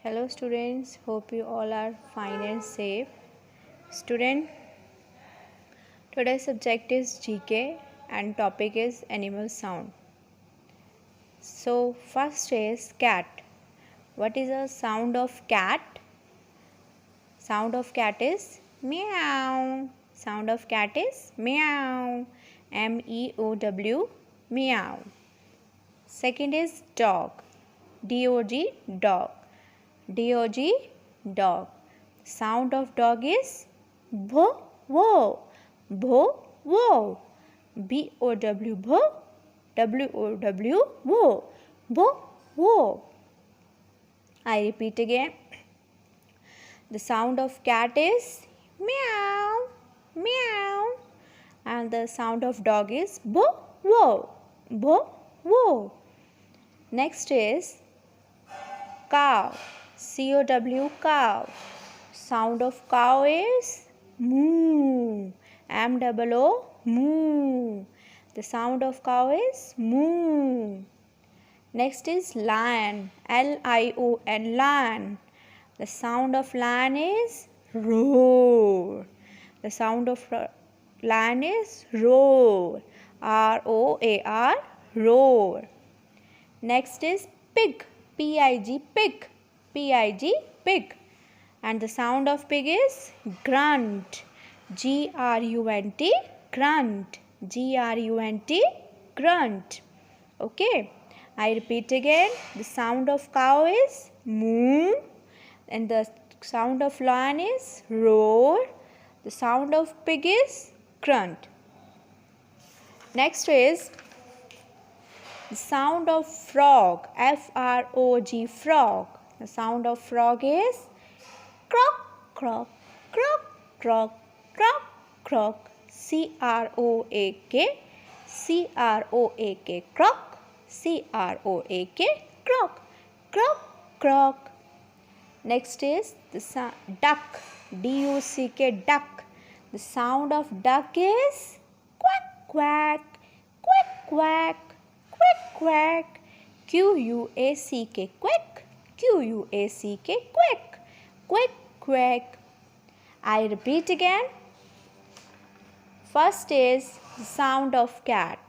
Hello students, hope you all are fine and safe. Student, today's subject is GK and topic is animal sound. So first is cat. What is the sound of cat? Sound of cat is meow. Sound of cat is meow. MEOW, meow. Second is dog. DOG, dog. DOG, dog. Sound of dog is bho, wo, bho, wo. BOW, bho, WOW, wo, bho, wo. I repeat again. The sound of cat is meow, meow. And the sound of dog is bho, wo, bho, wo. Next is cow. COW, cow. Sound of cow is moo. MOO, moo. The sound of cow is moo. Next is lion. LION, lion. The sound of lion is roar. The sound of lion is roar. ROAR, roar. Next is pig. PIG, pig. PIG, pig. And the sound of pig is grunt. GRUNT, grunt. GRUNT, grunt. Okay. I repeat again. The sound of cow is moo. And the sound of lion is roar. The sound of pig is grunt. Next is the sound of frog. FROG, frog. The sound of frog is croak, croak, croak, croak, croak, croak. CROAK, CROAK, croak, CROAK, croak, croak, croak. Next is the duck. DUCK, duck. The sound of duck is quack, quack, quack, quack, quack, quack. QUACK, quack, QUACK, quack, quack, quack. I repeat again. First is the sound of cat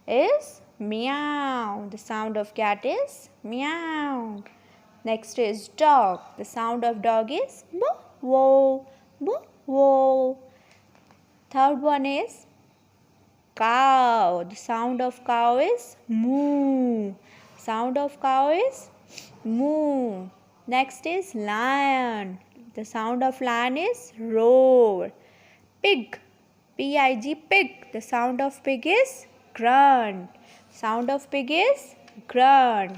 is meow. The sound of cat is meow. Next is dog. The sound of dog is bo, wo, bo, wo. Third one is cow. The sound of cow is moo. Sound of cow is moo. Next is lion. The sound of lion is roar. Pig. PIG, pig. The sound of pig is grunt. Sound of pig is grunt.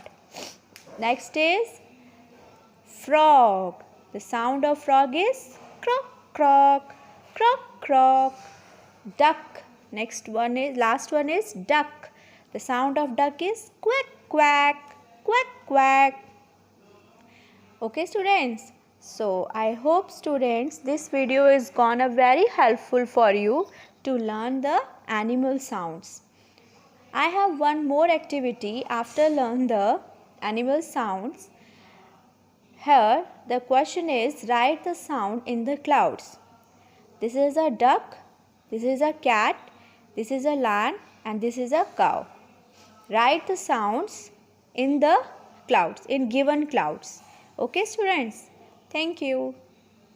Next is frog. The sound of frog is croak, croak, croak, croak. Duck. Last one is duck. The sound of duck is quack, quack, quack, quack. Okay students, so I hope students this video is gonna very helpful for you to learn the animal sounds. I have one more activity after learn the animal sounds. Here the question is write the sound in the clouds. This is a duck, this is a cat, this is a lion and this is a cow. Write the sounds in the clouds, in given clouds. Okay students, thank you.